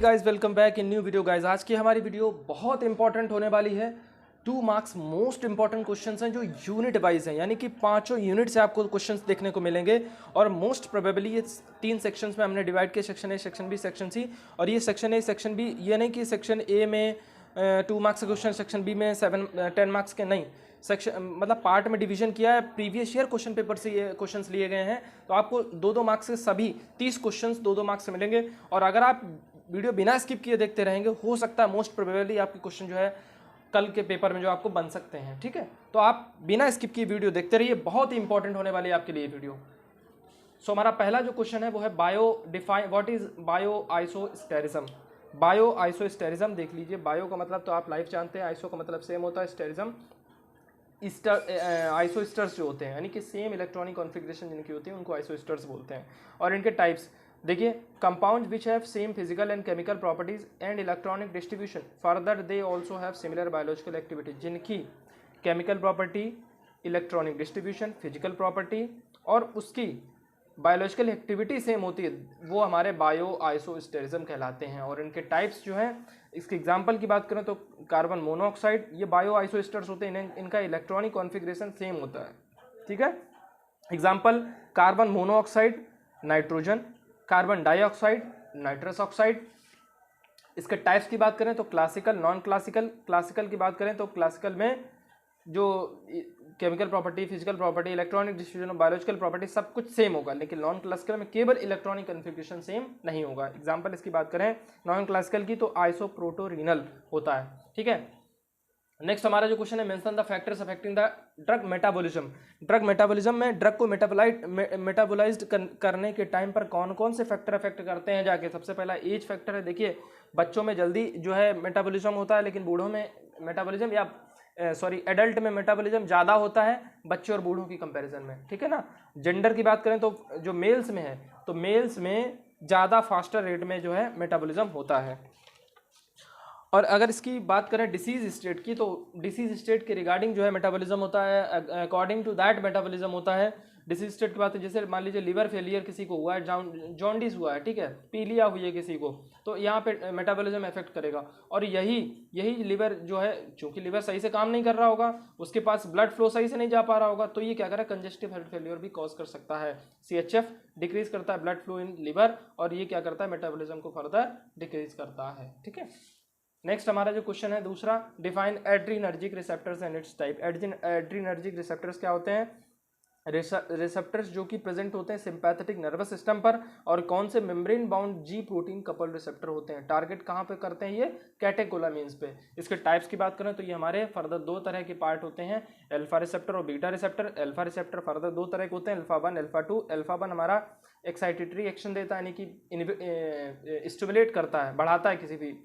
Guys, welcome back in new video guys. आज की हमारी वीडियो बहुत इंपॉर्टेंट होने वाली है। 2 मार्क्स मोस्ट इंपॉर्टेंट क्वेश्चंस हैं जो यूनिट वाइज हैं, यानी कि पांचों यूनिट से आपको क्वेश्चंस देखने को मिलेंगे। और मोस्ट प्रोबेबली ये 3 सेक्शंस में हमने डिवाइड किया, section A, section B, section C. और ये सेक्शन ए, सेक्शन बी ये नहीं कि सेक्शन ए में 2 मार्क्स के क्वेश्चन, सेक्शन बी में 10 मार्क्स के, नहीं। सेक्शन मतलब पार्ट में डिवीजन किया है। प्रीवियस ईयर क्वेश्चन पेपर से ये क्वेश्चंस लिए गए हैं, तो आपको 2-2 मार्क्स के सभी 30 क्वेश्चंस 2-2 मार्क्स से मिलेंगे। और अगर आप वीडियो बिना स्किप किए देखते रहेंगे, हो सकता है मोस्ट प्रोबेबली आपके क्वेश्चन जो है कल के पेपर में जो आपको बन सकते हैं। ठीक है, तो आप बिना स्किप किए वीडियो देखते रहिए, बहुत ही इंपॉर्टेंट होने वाली है आपके लिए वीडियो। सो हमारा पहला जो क्वेश्चन है वो है व्हाट इज बायो आइसोस्टेरिज्म। बायो आइसोस्टेरिज्म देख लीजिए। बायो का मतलब तो आप लाइफ जानते हैं, आइसो का मतलब सेम होता है, स्टेरिज्म आइसोस्टर्स जो होते हैं, यानी कि सेम इलेक्ट्रॉनिक कॉन्फ़िगरेशन जिनकी होती है उनको आइसोस्टर्स बोलते हैं। और इनके टाइप्स देखिए, compound which have same physical and chemical properties and electronic distribution, further they also have similar biological activity. जिनकी chemical property, electronic distribution, physical property और उसकी बायोलॉजिकल एक्टिविटी सेम होती है, वो हमारे बायो आइसोस्टेरिज्म कहलाते हैं। और इनके टाइप्स जो हैं, इसके एग्जांपल की बात करें तो कार्बन मोनोऑक्साइड, ये बायो आइसोस्टर्स होते हैं, इनका इलेक्ट्रॉनिक कॉन्फ़िगरेशन सेम होता है। ठीक है, example carbon monoxide nitrogen, carbon dioxide nitrous oxide. इसके टाइप्स की बात करें तो क्लासिकल, नॉन क्लासिकल। क्लासिकल की बात करें तो क्लासिकल में जो chemical property, physical property, electronic distribution और बायोलॉजिकल प्रॉपर्टी सब कुछ सेम होगा, लेकिन नॉन क्लासिकल में केवल इलेक्ट्रॉनिक कन्फिग्रेशन सेम नहीं होगा। एग्जांपल इसकी बात करें नॉन क्लासिकल की तो आइसोप्रोटोरिनल होता है। ठीक है, नेक्स्ट हमारा जो क्वेश्चन है, mention the factors affecting the drug metabolism. Drug metabolism में ड्रग को मेटाबोलाइज्ड करने के टाइम पर कौन कौन से फैक्टर अफेक्ट करते हैं जाके। सबसे पहला एज फैक्टर है। देखिए, बच्चों में जल्दी जो है मेटाबॉलिज्म होता है, लेकिन बूढ़ों में मेटाबॉलिज्म या एडल्ट में मेटाबॉलिज्म ज़्यादा होता है बच्चों और बूढ़ों की कंपैरिजन में। ठीक है ना। जेंडर की बात करें तो जो मेल्स में है, तो मेल्स में ज़्यादा फास्टर रेट में जो है मेटाबॉलिज्म होता है। और अगर इसकी बात करें डिसीज स्टेट की, तो डिसीज स्टेट के रिगार्डिंग जो है मेटाबॉलिज्म होता है, अकॉर्डिंग टू दैट मेटाबॉलिज्म होता है। डिसीज स्टेट की बात है, जैसे मान लीजिए लिवर फेलियर किसी को हुआ है, जॉन्डिस हुआ है, ठीक है, पीलिया हुई है किसी को, तो यहाँ पे मेटाबॉलिज्म इफेक्ट करेगा। और यही लिवर जो है, चूंकि लिवर सही से काम नहीं कर रहा होगा, उसके पास ब्लड फ्लो सही से नहीं जा पा रहा होगा, तो ये क्या करेगा, कंजेस्टिव हार्ट फेलियर भी कॉज कर सकता है। CHF डिक्रीज करता है ब्लड फ्लो इन लिवर, और ये क्या करता है, मेटाबॉलिज्म को फर्दर डिक्रीज करता है। ठीक है, नेक्स्ट हमारा जो क्वेश्चन है दूसरा, define adrenergic receptors and it's type. Adrenergic receptors क्या होते हैं, रिसेप्टर्स जो कि प्रेजेंट होते हैं सिंपैथेटिक नर्वस सिस्टम पर, और कौन से मेम्ब्रेन बाउंड जी प्रोटीन कपल रिसेप्टर होते हैं। टारगेट कहाँ पे करते हैं ये, कैटेकोलामिन्स पे। इसके टाइप्स की बात करें तो ये हमारे फर्दर 2 तरह के पार्ट होते हैं, अल्फा रिसेप्टर और beta receptor. Alpha receptor further 2 तरह के होते हैं, अल्फा 1, अल्फा 2। अल्फा 1 हमारा एक्साइटेटरी एक्शन देता है, यानी कि स्टिमुलेट करता है, बढ़ाता है किसी भी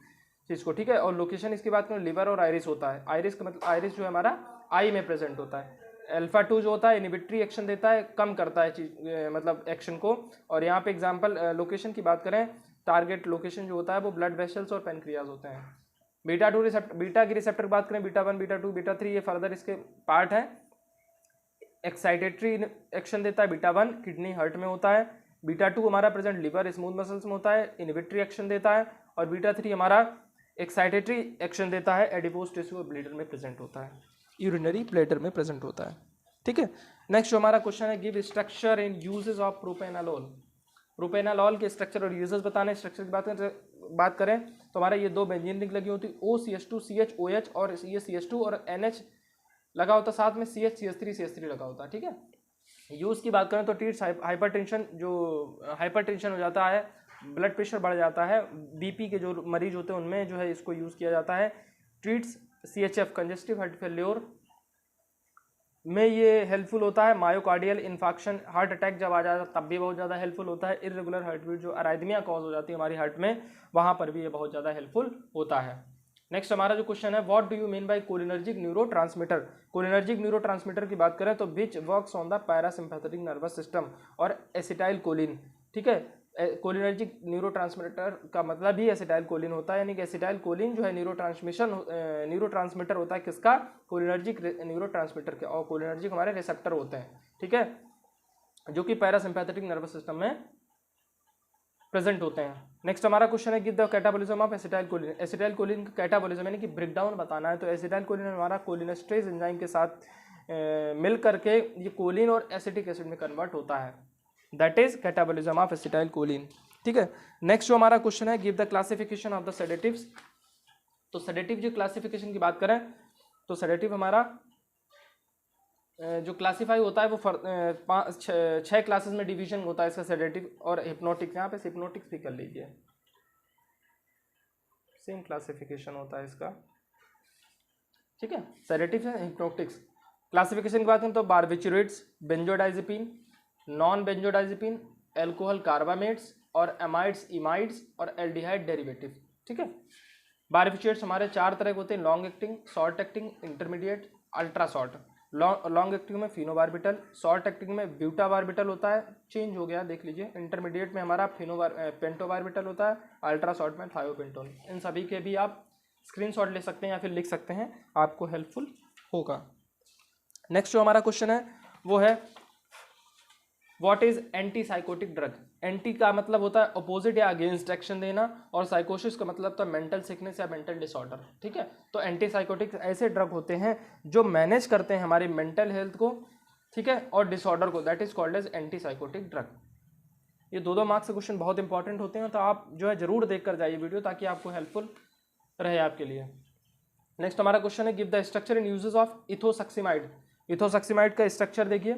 चीज़ को। ठीक है, और लोकेशन इसकी बात करें लिवर और आइरिस होता है। आइरिस का मतलब, आइरिस जो है हमारा आई में प्रेजेंट होता है। अल्फा 2 जो होता है इनहिबिटरी एक्शन देता है, कम करता है चीज मतलब एक्शन को। और यहाँ पे एग्जांपल लोकेशन की बात करें, टारगेट लोकेशन जो होता है वो ब्लड वेसल्स और पेनक्रियाज होते हैं। बीटा की रिसेप्टर की बात करें, बीटा 1, बीटा 2, बीटा 3, ये फर्दर इसके पार्ट है। एक्साइटेटरी एक्शन देता है बीटा 1, किडनी हार्ट में होता है। बीटा 2 हमारा प्रेजेंट लिवर स्मूथ मसल्स में होता है, इनहिबिटरी एक्शन देता है। और बीटा 3 हमारा एक्साइटेटरी एक्शन देता है, एडिपोज टिश्यू और ब्लैडर में प्रेजेंट होता है, यूरिनरी ब्लैडर में प्रेजेंट होता है। ठीक है, नेक्स्ट जो हमारा क्वेश्चन है, give structure in uses of propranolol. Propranolol के स्ट्रक्चर और यूजेस बताने। स्ट्रक्चर की बात करें तो हमारा ये 2 बेंजीन रिंग लगी होती है, OCH2 CHOH, और ये CH2 और NH लगा होता है, साथ में CH3 लगा होता है। ठीक है, यूज़ की बात करें तो ट्रीट्स हाइपरटेंशन, जो हाइपरटेंशन हो जाता है, ब्लड प्रेशर बढ़ जाता है, BP के जो मरीज होते हैं उनमें जो है इसको यूज़ किया जाता है। Treats CHF congestive heart failure में ये हेल्पफुल होता है। मायोकार्डियल इन्फाक्शन, हार्ट अटैक जब आ जाता है तब भी बहुत ज़्यादा हेल्पफुल होता है। इर्रेगुलर हार्ट बीट, जो अराइथमिया कॉज हो जाती है हमारी हार्ट में, वहाँ पर भी ये बहुत ज़्यादा हेल्पफुल होता है। नेक्स्ट हमारा जो क्वेश्चन है, what do you mean by cholinergic neurotransmitter. Cholinergic neurotransmitter की बात करें तो which works on the parasympathetic nervous system और एसिटाइल कोलिन। ठीक है, कोलिनर्जिक न्यूरोट्रांसमीटर का मतलब ही एसिटाइल कोलिन होता है, यानी कि एसिटाइल कोलिन जो है न्यूरोट्रांसमीटर होता है किसका, कोलिनर्जिक न्यूरोट्रांसमीटर के। और कोलिनर्जिक हमारे रिसेप्टर होते हैं, ठीक है, जो कि पैरासिम्पैथेटिक नर्वस सिस्टम में प्रेजेंट होते हैं। नेक्स्ट हमारा क्वेश्चन है give the catabolism of acetyl choline. Acetyl choline का कैटाबॉलिज्म यानी कि ब्रेकडाउन बताना है। तो एसिटाइल कोलिन हमारा कोलिनेस्ट्रेज एंजाइम के साथ मिल करके ये कोलिन और एसिटिक एसिड में कन्वर्ट होता है, that is catabolism of acetyl choline. ठीक है, नेक्स्ट जो हमारा क्वेश्चन है give the classification of the sedatives. तो सेडेटिव जो क्लासिफिकेशन की बात करें तो सेडेटिव हमारा जो क्लासीफाई होता है वो 6 क्लासेस में डिवीजन होता है इसका, सेडेटिव और हिप्नोटिक्स। यहाँ पे हिप्नोटिक्स भी कर लीजिए, सेम क्लासिफिकेशन होता है इसका। ठीक है, सेडेटिव है हिप्नोटिक्स। क्लासिफिकेशन की बात करें तो barbiturates, benzodiazepine, non benzodiazepine, alcohol carbamates और एमाइड्स, इमाइड्स और एल्डिहाइड डेरिवेटिव। ठीक है, बारबिचुरेट्स हमारे 4 तरह के होते हैं, long acting, short acting, intermediate, ultra short. Long acting में फिनोबारबिटल, शॉर्ट एक्टिंग में ब्यूटाबारबिटल होता है, चेंज हो गया देख लीजिए। इंटरमीडिएट में हमारा पेंटोबारबिटल होता है, अल्ट्रा शॉर्ट में थायोपेंटोन। इन सभी के भी आप स्क्रीनशॉट ले सकते हैं या फिर लिख सकते हैं, आपको हेल्पफुल होगा। नेक्स्ट जो हमारा क्वेश्चन है वो है what is anti psychotic drug. Anti का मतलब होता है अपोजिट या अगेंस्ट एक्शन देना, और साइकोसिस का मतलब तो मेंटल सिकनेस या मेंटल डिसऑर्डर। ठीक है, तो एंटी साइकोटिक ऐसे ड्रग होते हैं जो मैनेज करते हैं हमारी मेंटल हेल्थ को, ठीक है, और डिसऑर्डर को, that is called as anti psychotic drug. ये 2 मार्क्स के क्वेश्चन बहुत इंपॉर्टेंट होते हैं, तो आप जो है जरूर देख कर जाइए वीडियो, ताकि आपको हेल्पफुल रहे आपके लिए। नेक्स्ट हमारा क्वेश्चन है give the structure and uses of ethosuximide. Ethosuximide का स्ट्रक्चर देखिए,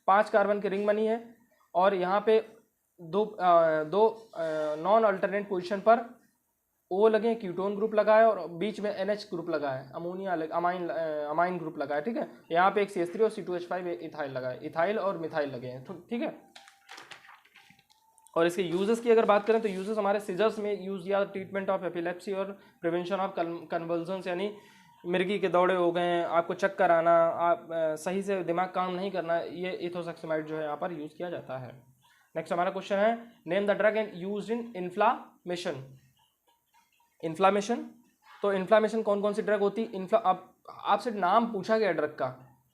5 कार्बन की रिंग बनी है और यहाँ पे दो नॉन अल्टरनेट पोजीशन पर O लगे, कीटोन ग्रुप लगा है, और बीच में NH ग्रुप लगा है, अमोनिया अमाइन ग्रुप लगा है। ठीक है, यहाँ पे एक CH3 और C2H5 इथाइल लगा है, इथाइल और मिथाइल लगे हैं। ठीक है, और इसके यूजेस की अगर बात करें तो यूजेस हमारे सीजर्स में यूज या ट्रीटमेंट ऑफ एपिलेप्सी और प्रिवेंशन ऑफ कन्वल्जन्स, यानी मिर्गी के दौरे हो गए, आपको चक्कर आना, आप सही से दिमाग काम नहीं करना, ये इथोसक्सीमाइड जो है यहाँ पर यूज़ किया जाता है। नेक्स्ट हमारा क्वेश्चन है name the drug and used in inflammation. Inflammation, तो इन्फ्लामेशन कौन कौन सी ड्रग होती है? आपसे नाम पूछा गया ड्रग का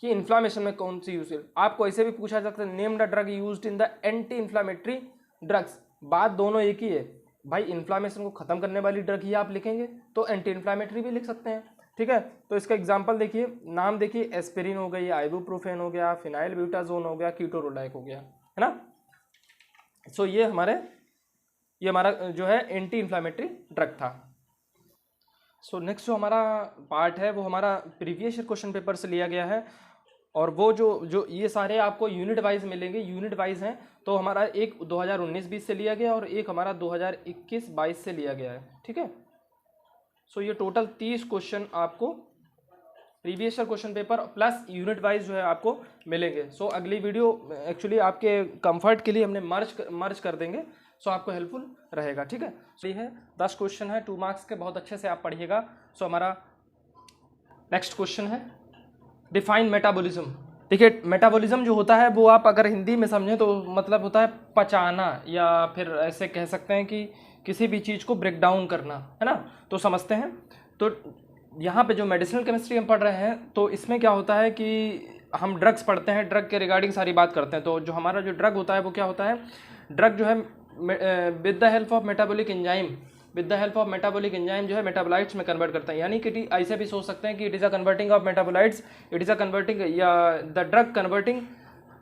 कि इन्फ्लामेशन में कौन सी यूज है, आपको ऐसे भी पूछा जा सकता है name the drug used in the anti inflammatory drugs. बात दोनों एक ही है भाई, इन्फ्लामेशन को खत्म करने वाली ड्रग ही आप लिखेंगे तो एंटी इन्फ्लामेटरी भी लिख सकते हैं। ठीक है, तो इसका एग्जांपल देखिए, नाम देखिए, एस्पिरिन हो गई, आइबुप्रोफेन हो गया, फिनाइल ब्यूटाजोन हो गया, कीटोरोलाइक हो गया, है ना। सो ये हमारा जो है एंटी इन्फ्लामेटरी ड्रग था। सो नेक्स्ट जो हमारा पार्ट है वो हमारा प्रीवियस ईयर क्वेश्चन पेपर से लिया गया है, और वो जो ये सारे आपको यूनिट वाइज मिलेंगे, यूनिट वाइज हैं। तो हमारा एक 2019-20 से लिया गया और एक हमारा 2021-22 से लिया गया है। ठीक है, सो ये टोटल 30 क्वेश्चन आपको previous year question paper plus unit wise जो है आपको मिलेंगे। सो अगली वीडियो एक्चुअली आपके कंफर्ट के लिए हमने मर्ज कर देंगे, सो आपको हेल्पफुल रहेगा। ठीक है, सो ये है 10 क्वेश्चन है 2 मार्क्स के, बहुत अच्छे से आप पढ़िएगा। सो हमारा नेक्स्ट क्वेश्चन है डिफाइन मेटाबॉलिज्म। देखिए, मेटाबॉलिज्म जो होता है वो आप अगर हिंदी में समझें तो मतलब होता है पचाना, या फिर ऐसे कह सकते हैं कि किसी भी चीज़ को ब्रेक डाउन करना, है ना। तो समझते हैं, तो यहाँ पे जो मेडिसिनल केमिस्ट्री हम पढ़ रहे हैं तो इसमें क्या होता है कि हम ड्रग्स पढ़ते हैं, ड्रग के रिगार्डिंग सारी बात करते हैं। तो जो हमारा जो ड्रग होता है वो क्या होता है, ड्रग जो है with the help of metabolic enzyme जो है मेटाबोलाइट्स में कन्वर्ट करता है। यानी कि ऐसे भी सोच सकते हैं कि it is a converting of metabolites, it is a converting या the drug converting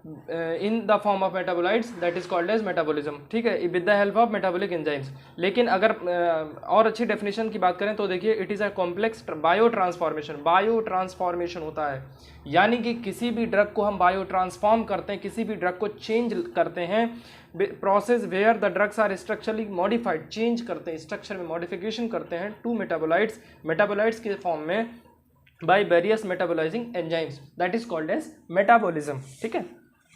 in the form of metabolites, that is called as metabolism. ठीक है, with the help of metabolic enzymes. लेकिन अगर और अच्छी डेफिनेशन की बात करें तो देखिए, it is a complex bio transformation होता है। यानी कि किसी भी ड्रग को हम बायो ट्रांसफॉर्म करते हैं, किसी भी ड्रग को चेंज करते हैं, process where the drugs are structurally modified, change करते हैं, स्ट्रक्चर में मॉडिफिकेशन करते हैं टू मेटाबोलाइट्स के फॉर्म में by various metabolising enzymes, that is called as metabolism. ठीक है,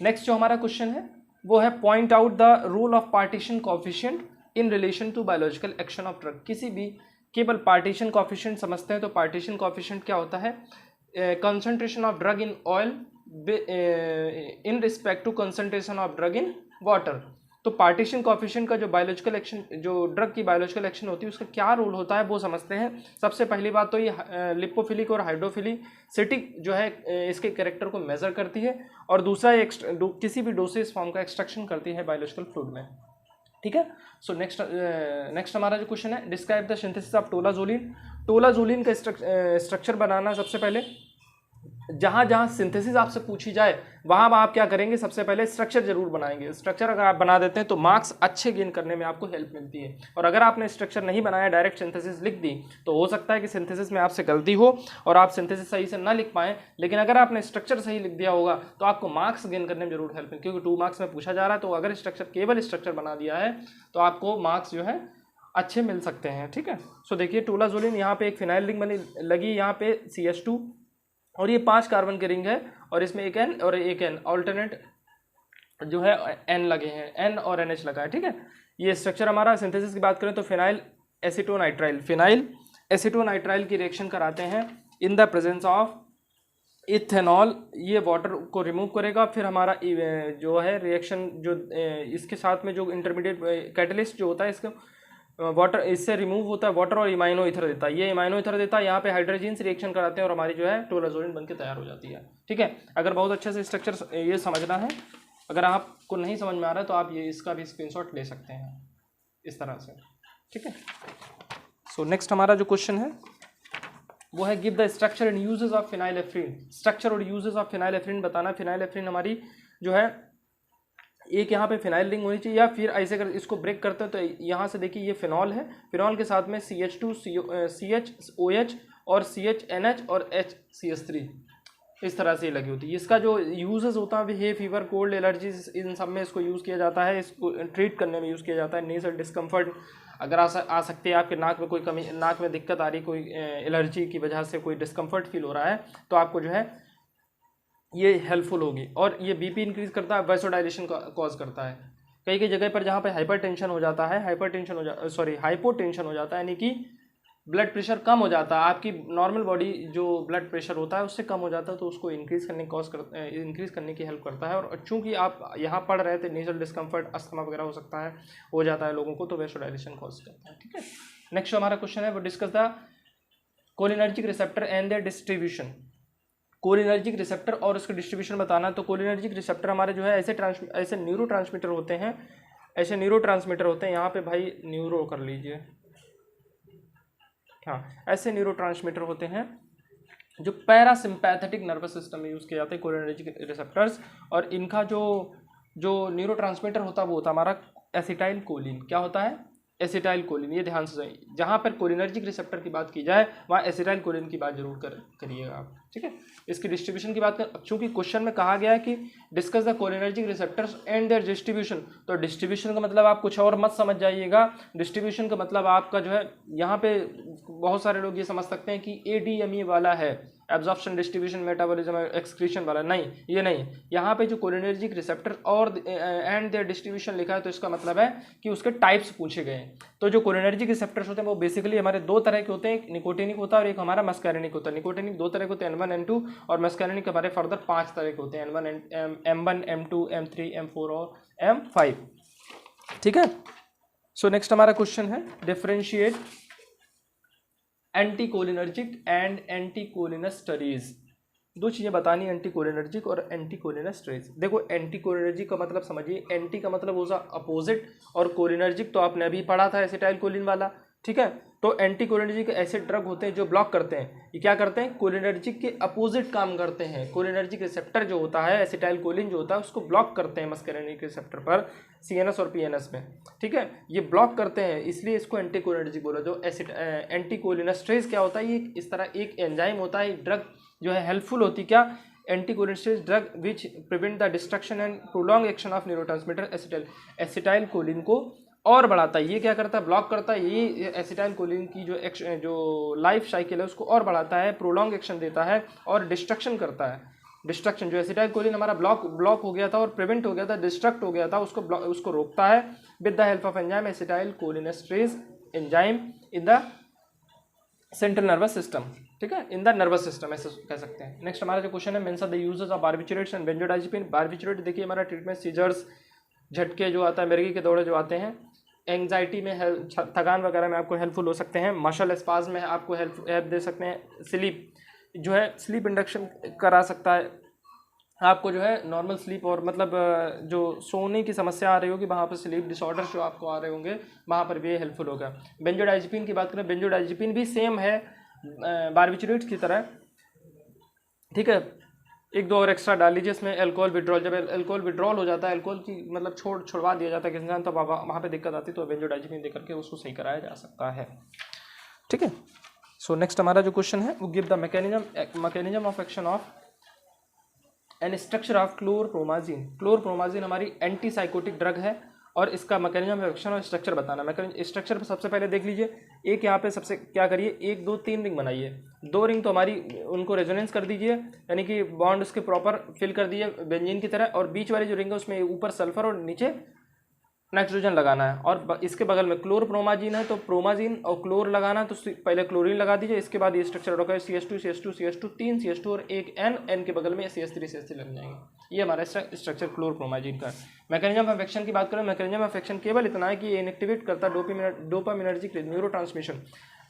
नेक्स्ट जो हमारा क्वेश्चन है वो है point out the role of partition coefficient in relation to biological action of drug. किसी भी केवल पार्टीशन कोएफिशिएंट समझते हैं, तो पार्टीशन कोएफिशिएंट क्या होता है, concentration of drug in oil in respect to concentration of drug in water. तो पार्टीशन कोएफिशिएंट का जो बायोलॉजिकल एक्शन, जो ड्रग की बायोलॉजिकल एक्शन होती है उसका क्या रोल होता है वो समझते हैं। सबसे पहली बात तो ये लिपोफिलिक और हाइड्रोफिलिसिटिक जो है इसके कैरेक्टर को मेजर करती है, और दूसरा किसी भी डोसेज फॉर्म का एक्सट्रैक्शन करती है बायोलॉजिकल फ्लूइड में। ठीक है। सो नेक्स्ट हमारा जो क्वेश्चन है, डिस्क्राइब द सिंथेसिस ऑफ टोलाजोलिन। टोलाजोलिन का स्ट्रक्चर बनाना, सबसे पहले जहाँ जहाँ सिंथेसिस आपसे पूछी जाए वहाँ आप क्या करेंगे, सबसे पहले स्ट्रक्चर जरूर बनाएंगे। स्ट्रक्चर अगर आप बना देते हैं तो मार्क्स अच्छे गेन करने में आपको हेल्प मिलती है। और अगर आपने स्ट्रक्चर नहीं बनाया, डायरेक्ट सिंथेसिस लिख दी, तो हो सकता है कि सिंथेसिस में आपसे गलती हो और आप सिंथेसिस सही से ना लिख पाएँ। लेकिन अगर आपने स्ट्रक्चर सही लिख दिया होगा तो आपको मार्क्स गेन करने में जरूर हेल्प मिले, क्योंकि 2 मार्क्स में पूछा जा रहा है। तो अगर केवल स्ट्रक्चर बना दिया है तो आपको मार्क्स जो है अच्छे मिल सकते हैं। ठीक है। सो देखिए, टोलाजोलिन यहाँ पे एक फिनाइल रिंग बनी लगी, यहाँ पे CH2 और ये 5 कार्बन के रिंग है और इसमें एक N और एक N ऑल्टरनेट जो है N लगे हैं, N और NH लगा है। ठीक है। ये स्ट्रक्चर हमारा। सिंथेसिस की बात करें तो फिनाइल एसीटोनाइट्राइल की रिएक्शन कराते हैं in the presence of ethanol. ये वाटर को रिमूव करेगा। फिर हमारा जो है रिएक्शन जो इसके साथ में जो इंटरमीडिएट कैटलिस्ट जो होता है, इसका वाटर इससे रिमूव होता है, वाटर और इमाइनो ईथर देता है। ये इमाइनो ईथर देता है, यहाँ पे हाइड्रोजन से रिएक्शन कराते हैं और हमारी जो है टोलाजोलिन बनके तैयार हो जाती है। ठीक है। अगर बहुत अच्छे से स्ट्रक्चर ये समझना है, अगर आपको नहीं समझ में आ रहा है तो आप ये इसका भी स्क्रीनशॉट ले सकते हैं इस तरह से। ठीक है। सो नेक्स्ट हमारा जो क्वेश्चन है वो है, give the structure and uses of phenylephrine. Structure और यूजेस ऑफ फिनाइलेफ्रिन बताना। फिनाइलेफ्रिन हमारी जो है एक यहाँ पे फिनाइल रिंग होनी चाहिए, या फिर ऐसे अगर इसको ब्रेक करते हैं तो यहाँ से देखिए ये फिनॉल है, फिनॉल के साथ में CH2 CHOH और CHNH और HCH3 इस तरह से लगी होती है। इसका जो यूजेस होता है हे फीवर, कोल्ड, एलर्जीज, इन सब में इसको यूज़ किया जाता है। इसको ट्रीट करने में यूज़ किया जाता है। नेजल डिस्कम्फर्ट अगर आ सकती है, आपके नाक में कोई कमी, नाक में दिक्कत आ रही, कोई एलर्जी की वजह से कोई डिस्कम्फर्ट फील हो रहा है, तो आपको जो है ये हेल्पफुल होगी। और ये BP इंक्रीज करता है, वैसोडाइलेशन कॉज करता है। कई कई जगह पर जहाँ पे हाइपोटेंशन हो जाता है, हाइपोटेंशन हो जाता है, यानी कि ब्लड प्रेशर कम हो जाता है, आपकी नॉर्मल बॉडी जो ब्लड प्रेशर होता है उससे कम हो जाता है, तो उसको इंक्रीज करने की हेल्प करता है। और चूंकि आप यहाँ पढ़ रहे थे, नेजल डिस्कम्फर्ट, अस्थमा वगैरह हो जाता है लोगों को, तो वैसोडाइलेशन कॉज करता है। ठीक है। नेक्स्ट हमारा क्वेश्चन है, वो discuss the cholinergic receptor and there distribution. Cholinergic receptor और उसके डिस्ट्रीब्यूशन बताना। तो कोलिनर्जिक रिसेप्टर हमारे जो है ऐसे न्यूरोट्रांसमीटर होते हैं, यहाँ पे भाई न्यूरो कर लीजिए, हाँ, ऐसे न्यूरोट्रांसमीटर होते हैं जो पैरासिम्पैथेटिक नर्वस सिस्टम में यूज़ किए जाते हैं, कोलिनर्जिक रिसेप्टर्स। और इनका जो न्यूरोट्रांसमीटर होता है वो होता है हमारा एसिटाइल कोलिन। क्या होता है? Acetyl choline. ये ध्यान से सुनिए, जहाँ पर कोलिनर्जिक रिसेप्टर की बात की जाए वहाँ एसिटाइल कोलिन की बात जरूर करिएगा आप। ठीक है। इसकी डिस्ट्रीब्यूशन की बात कर, चूंकि क्वेश्चन में कहा गया है कि discuss the cholinergic receptors and there distribution, तो डिस्ट्रीब्यूशन का मतलब आप कुछ और मत समझ जाइएगा। डिस्ट्रीब्यूशन का मतलब आपका जो है, यहाँ पे बहुत सारे लोग ये समझ सकते हैं कि ADME वाला है, एब्जॉर्प्शन, डिस्ट्रीब्यूशन, मेटाबॉलिज्म, एक्सक्रीशन वाला। नहीं, ये नहीं। यहाँ पे जो कोलिनर्जिक रिसेप्टर और एंड देयर डिस्ट्रीब्यूशन लिखा है, तो इसका मतलब है कि उसके टाइप्स पूछे गए हैं। तो जो कोलिनर्जिक रिसेप्टर्स होते हैं वो बेसिकली हमारे 2 तरह के होते हैं, एक निकोटिनिक होता है और एक हमारा मस्कैरिनिक होता है। निकोटिनिक 2 तरह के होते हैं, N1 N2, और मस्कैरिनिक हमारे फर्दर 5 तरह के होते हैं, M1 M2 M3 M4 और M5। ठीक है। सो नेक्स्ट हमारा क्वेश्चन है, डिफरेंशिएट एंटीकोलिनर्जिक एंड एंटीकोलिनस्टरीज। 2 चीज़ें बतानी, एंटीकोलिनर्जिक और एंटीकोलिनस्टरीज। देखो, एंटीकोलिनर्जिक का मतलब समझिए, एंटी का मतलब होगा अपोजिट, और कोलिनर्जिक तो आपने अभी पढ़ा था, एसिटाइल कोलिन वाला। ठीक है। तो एंटीकोलिनर्जिक ऐसे ड्रग होते हैं जो ब्लॉक करते हैं। ये क्या करते हैं? कोलिनर्जिक के अपोजिट काम करते हैं। कोलिनर्जिक रिसेप्टर जो होता है, एसिटाइल कोलिन जो होता है, उसको ब्लॉक करते हैं मस्कैरिनिक रिसेप्टर पर, CNS और PNS में। ठीक है। ये ब्लॉक करते हैं, इसलिए इसको एंटीकोलिनर्जिक बोला। जो एंटीकोलिनस्टरेज क्या होता है? ये इस तरह एक एंजाइम होता है, एक ड्रग जो है हेल्पफुल होती। क्या? Anticholinesterase drug which prevent the destruction and prolong action of neurotransmitter acetyl choline को और बढ़ाता है। ये क्या करता है? ब्लॉक करता है। ये एसिटाइल कोलिन की जो लाइफ साइकिल है उसको और बढ़ाता है, प्रोलॉन्ग एक्शन देता है और डिस्ट्रक्शन करता है। डिस्ट्रक्शन, जो एसिटाइल कोलिन हमारा ब्लॉक हो गया था और प्रिवेंट हो गया था, डिस्ट्रक्ट हो गया था, उसको रोकता है with the help of enzyme acetyl cholinesterase enzyme in the central nervous system. ठीक है, इन द नर्वस सिस्टम ऐसे कह सकते हैं। नेक्स्ट हमारा जो क्वेश्चन है, mention the uses of barbiturates and benzodiazepine. Barbiturate देखिए हमारा ट्रीटमेंट, सीजर्स, झटके जो आता है, मिर्गी के दौरे जो आते हैं, एंग्जाइटी में, थकान वगैरह में आपको हेल्पफुल हो सकते हैं, मसल स्पाज्म में आपको हेल्प दे सकते हैं, स्लीप जो है स्लीप इंडक्शन करा सकता है, आपको जो है नॉर्मल स्लीप और मतलब जो सोने की समस्या आ रही होगी वहाँ पर स्लीप डिसऑर्डर जो आपको आ रहे होंगे वहाँ पर भी ये हेल्पफुल होगा। बेंजोडाइजेपिन की बात करें, बेंजोडाइजेपिन भी सेम है बारबिटरेट्स की तरह, ठीक है। एक दो और एक्स्ट्रा डाल लीजिए इसमें, अल्कोहल विड्रॉल, जब अल्कोहल विड्रॉल हो जाता है, अल्कोहल की मतलब छुड़वा दिया जाता है किसी इंसान, तो वहाँ पे दिक्कत आती है, तो बेंजोडाइजेपिन दे करके उसको सही कराया जा सकता है, ठीक है। सो नेक्स्ट हमारा जो क्वेश्चन है वो give the mechanism of action of and structure of chlorpromazine. Chlorpromazine हमारी एंटीसाइकोटिक ड्रग है और इसका मैकेनिज्म ऑफ एक्शन और स्ट्रक्चर बताना। मैकेनिज्म स्ट्रक्चर पर सबसे पहले देख लीजिए, एक यहाँ पे सबसे क्या करिए, 1 2 3 रिंग बनाइए, 2 रिंग तो हमारी उनको रेजोनेंस कर दीजिए, यानी कि बॉन्ड उसके प्रॉपर फिल कर दिए बेंजीन की तरह, और बीच वाली जो रिंग है उसमें ऊपर सल्फर और नीचे नाइट्रोजन लगाना है, और इसके बगल में क्लोरप्रोमाजिन है तो प्रोमाजिन और क्लोर लगाना है, तो पहले क्लोरीन लगा दीजिए, इसके बाद ये स्ट्रक्चर होगा CH2 CH2 CH2 3 CH2 और एक N के बगल में CH3 CH3 लग जाएंगे। ये हमारा स्ट्रक्चर क्लोरप्रोमाजिन का। मैकेनिज्म ऑफ एक्शन की बात करें, मैकेनिज्म ऑफ एक्शन केवल इतना है कि ये इनएक्टिवेट करता है डोपामिनर्जिक न्यूरोट्रांसमिशन,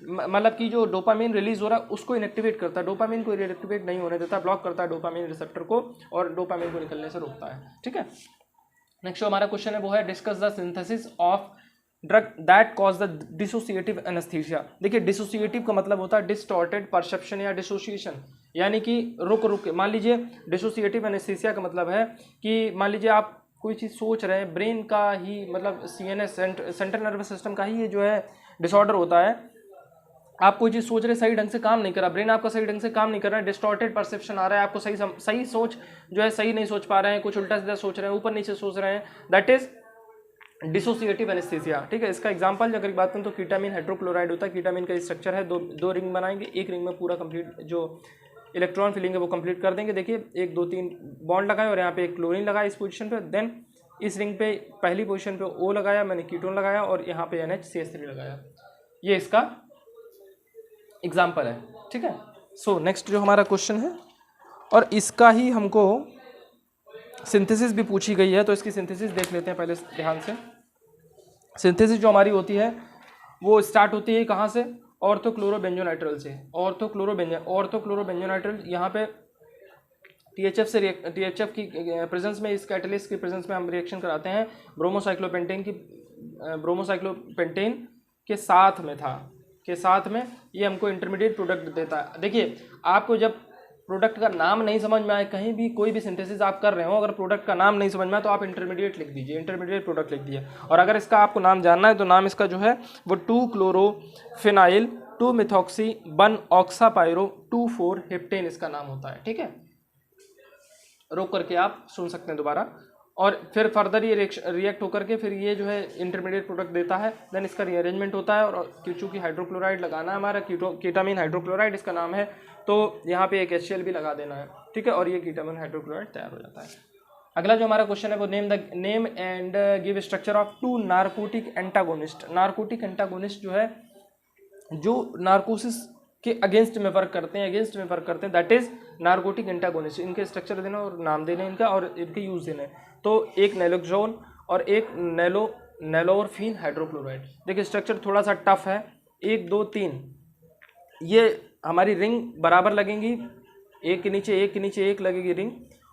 मतलब कि जो डोपामिन रिलीज हो रहा है उसको इनएक्टिवेट करता है, डोपामिन को इनएक्टिवेट नहीं होने देता, ब्लॉक करता है डोपामिन रिसेप्टर को और डोपामिन को निकलने से रोकता है, ठीक है। नेक्स्ट जो हमारा क्वेश्चन है वो है discuss the synthesis of drug that cause the dissociative anaesthesia. देखिए डिसोसिएटिव का मतलब होता है डिस्टॉर्टेड परसेप्शन या डिसोसिएशन, यानी कि रुक रुक के, मान लीजिए डिसोसिएटिव एनेस्थीसिया का मतलब है कि मान लीजिए आप कोई चीज़ सोच रहे हैं, ब्रेन का ही मतलब CNS सेंट्रल नर्वस सिस्टम का ही ये जो है डिसऑर्डर होता है, आप कोई चीज़ सोच रहे सही ढंग से काम नहीं कर रहा, ब्रेन आपका सही ढंग से काम नहीं कर रहा है, डिस्टॉर्टेड परसेप्शन आ रहा है, आपको सही सोच जो है सही नहीं सोच पा रहे हैं, कुछ उल्टा सीधा सोच रहे हैं, ऊपर नीचे सोच रहे हैं, दैट इज डिसोसिएटिव एनेस्थीसिया, ठीक है। इसका एग्जांपल अगर बात करें तो कीटामिन हाइड्रोक्लोराइड होता है, कीटामिन का स्ट्रक्चर है, दो रिंग बनाएंगे, एक रिंग में पूरा कंप्लीट जो इलेक्ट्रॉन फिलिंग है वो कंप्लीट कर देंगे। देखिए 1 2 3 बॉन्ड लगाए और यहाँ पे एक क्लोरीन लगाया इस पोजीशन पे, देन इस रिंग पे पहली पोजीशन पे O लगाया, मैंने कीटोन लगाया और यहाँ पे NHCH3 लगाया, ये इसका एग्जाम्पल है, ठीक है। सो नेक्स्ट जो हमारा क्वेश्चन है, और इसका ही हमको सिंथेसिस भी पूछी गई है, तो इसकी सिंथेसिस देख लेते हैं पहले ध्यान से। सिंथेसिस जो हमारी होती है वो स्टार्ट होती है कहाँ से, ऑर्थोक्लोरोबेंजोनाइट्रल से। ऑर्थोक्लोरोबेंजोनाइट्रल यहाँ पे THF की प्रेजेंस में, इस कैटलिस्ट की प्रेजेंस में हम रिएक्शन कराते हैं ब्रोमोसाइक्लोपेंटेन के साथ में ये हमको इंटरमीडिएट प्रोडक्ट देता है। देखिए आपको जब प्रोडक्ट का नाम नहीं समझ में आए, कहीं भी कोई भी सिंथेसिस आप कर रहे हो, अगर प्रोडक्ट का नाम नहीं समझ में आए तो आप इंटरमीडिएट लिख दीजिए, इंटरमीडिएट प्रोडक्ट लिख दिए, और अगर इसका आपको नाम जानना है तो नाम इसका जो है वो 2-क्लोरोफिनाइल 2-मिथॉक्सी 1-ऑक्सापाइरो 2,4 हेप्टेन इसका नाम होता है, ठीक है। रोक करके आप सुन सकते हैं दोबारा, और फिर फर्दर ये रिएक्ट होकर के फिर ये जो है इंटरमीडिएट प्रोडक्ट देता है, देन इसका रीअरेंजमेंट होता है, और चूंकि हाइड्रोक्लोराइड लगाना है हमारा, कीटामिन हाइड्रोक्लोराइड इसका नाम है, तो यहाँ पे एक HCl भी लगा देना है, ठीक है, और ये कीटामिन हाइड्रोक्लोराइड तैयार हो जाता है। अगला जो हमारा क्वेश्चन है वो name and give structure of 2 narcotic antagonist. Narcotic antagonist जो है जो नार्कोसिस के अगेंस्ट में वर्क करते हैं, दैट इज नार्कोटिक एंटागोनिस्ट। इनके स्ट्रक्चर देना और नाम देने इनका और इनके यूज देने, तो एक नेलोक्सोन और एक नेलोरफिन हाइड्रोक्लोराइड। देखिए स्ट्रक्चर थोड़ा सा टफ है, 1 2 3 ये हमारी रिंग बराबर लगेंगी, एक के नीचे एक लगेगी रिंग,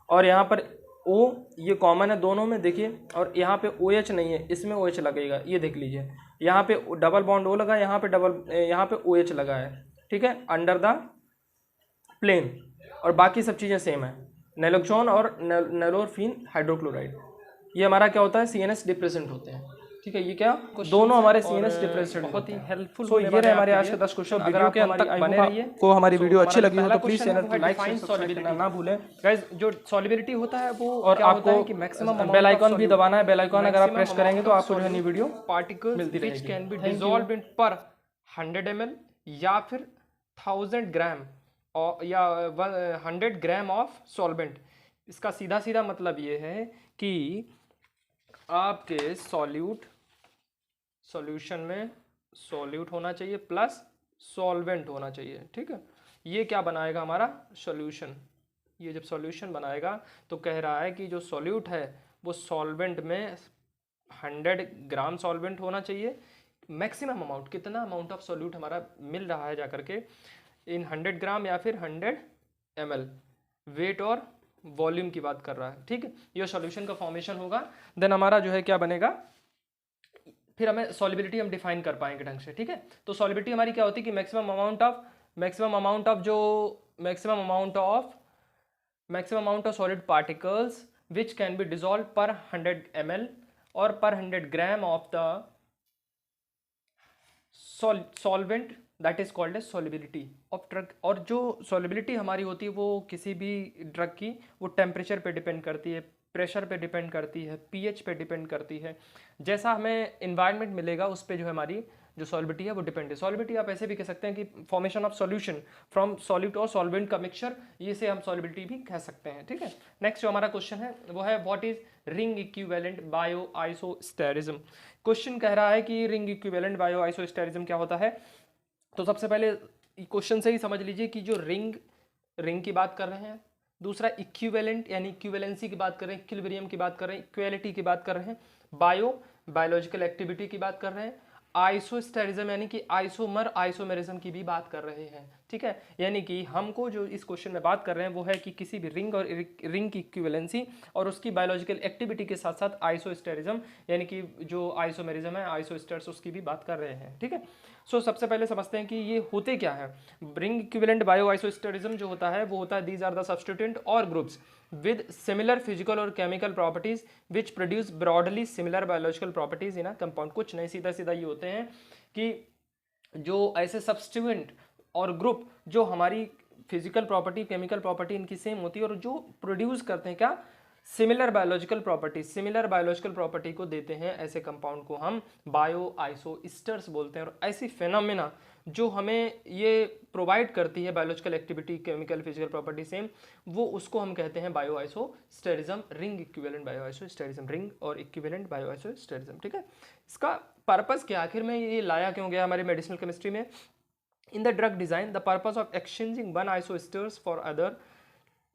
और यहाँ पर O ये कॉमन है दोनों में, देखिए, और यहाँ पे OH नहीं है, इसमें OH लगेगा, ये देख लीजिए, यहाँ पे डबल बॉन्ड O लगा, यहाँ पे OH लगा है, ठीक है, अंडर द प्लेन, और बाकी सब चीज़ें सेम है, नेलोक्सोन और नेलोरफिन हाइड्रोक्लोराइड। ये हमारा क्या होता है, CNS डिप्रेसेंट होते हैं, ठीक है। ये क्या दोनों हमारे CNS डिप्रेसेंट बहुत ही हेल्पफुल। सो ये रहे हमारे आज के 10 क्वेश्चन। वीडियो के अंत तक बने रहिए, को हमारी वीडियो अच्छी लगी हो तो प्लीज चैनल को लाइक शेयर सब्सक्राइब करना ना भूलें गाइस। जो सॉल्युबिलिटी होता है वो और आपको कि मैक्सिमम बेल आइकन भी दबाना है, बेल आइकन अगर आप प्रेस करेंगे तो आपको जो है नई video particles which can be dissolved इन पर 100 ml या फिर 1000 ग्राम या 100 ग्राम ऑफ सॉल्वेंट। इसका सीधा सीधा मतलब ये है कि आपके सॉल्यूशन में सॉल्यूट होना चाहिए प्लस सॉल्वेंट होना चाहिए, ठीक है। ये क्या बनाएगा हमारा सॉल्यूशन, ये जब सॉल्यूशन बनाएगा तो कह रहा है कि जो सॉल्यूट है वो सॉल्वेंट में 100 ग्राम सॉल्वेंट होना चाहिए, मैक्सिमम अमाउंट, कितना अमाउंट ऑफ सॉल्यूट हमारा मिल रहा है जाकर के इन 100 ग्राम या फिर 100 ml, वेट और वॉल्यूम की बात कर रहा है, ठीक है। ये सॉल्यूशन का फॉर्मेशन होगा, देन हमारा जो है क्या बनेगा, फिर हमें सॉल्युबिलिटी हम डिफाइन कर पाएंगे ढंग से, ठीक है। तो सॉल्युबिलिटी हमारी क्या होती है कि maximum amount of solid particles which can be dissolve per 100 ml और per 100 gram of the solvent that is called as solubility of drug. और जो सॉल्युबिलिटी हमारी होती है वो किसी भी ड्रग की वो टेम्परेचर पे डिपेंड करती है, प्रेशर पे डिपेंड करती है, पीएच पे डिपेंड करती है। जैसा हमें इन्वायरमेंट मिलेगा उस पे जो है हमारी जो सॉल्युबिलिटी है वो डिपेंड है। सॉल्युबिलिटी आप ऐसे भी कह सकते हैं कि formation of solution from solute और सॉल्वेंट का मिक्सचर, ये से हम सॉल्युबिलिटी भी कह सकते हैं, ठीक है। नेक्स्ट जो हमारा क्वेश्चन है वो है what is ring equivalent bio isosterism. Question कह रहा है कि रिंग इक्विवेलेंट बायो आइसोस्टेरिज्म क्या होता है। तो सबसे पहले क्वेश्चन से ही समझ लीजिए कि जो रिंग की बात कर रहे हैं, दूसरा इक्विवेलेंट यानी इक्विवेलेंसी की बात कर रहे हैं, इक्विलिब्रियम की बात कर रहे हैं, इक्वालिटी की बात कर रहे हैं, बायोलॉजिकल एक्टिविटी की बात कर रहे हैं, आइसोस्टेरिज्म यानी कि आइसोमेरिज्म की भी बात कर रहे हैं, ठीक है। यानी कि हमको जो इस क्वेश्चन में बात कर रहे हैं वो है कि किसी भी रिंग और रिंग की इक्विवेलेंसी और उसकी बायोलॉजिकल एक्टिविटी के साथ साथ आइसोस्टेरिज्म यानी कि जो आइसोमेरिज्म है, आइसोस्टेर्स, उसकी भी बात कर रहे हैं, ठीक है। सो सबसे पहले समझते हैं कि ये होते क्या है। रिंग इक्विवेलेंट बायो आइसोस्टेरिज्म जो होता है वो होता है दीज आर द सब्स्टिट्यूएंट और ग्रुप्स with similar physical और chemical properties which produce broadly similar biological properties in a compound। कुछ नहीं, सीधा सीधा ये होते हैं कि जो ऐसे सब्स्टिट्यूएंट और ग्रुप जो हमारी फिजिकल प्रॉपर्टी, केमिकल प्रॉपर्टी इनकी सेम होती है और जो प्रोड्यूस करते हैं क्या, सिमिलर बायोलॉजिकल प्रॉपर्टी को देते हैं, ऐसे कंपाउंड को हम बायो आइसोस्टर्स बोलते हैं। और ऐसी फेनोमेना जो हमें ये प्रोवाइड करती है biological activity, chemical, physical property same, वो उसको हम कहते हैं bio isosterism, ring equivalent bio isosterism, ring और इक्विवेलेंट बायो आइसोस्टेरिज्म, ठीक है। इसका पर्पस क्या, आखिर में ये लाया क्यों गया हमारे मेडिसिनल केमिस्ट्री में। In the drug design the purpose of exchanging one isosters for other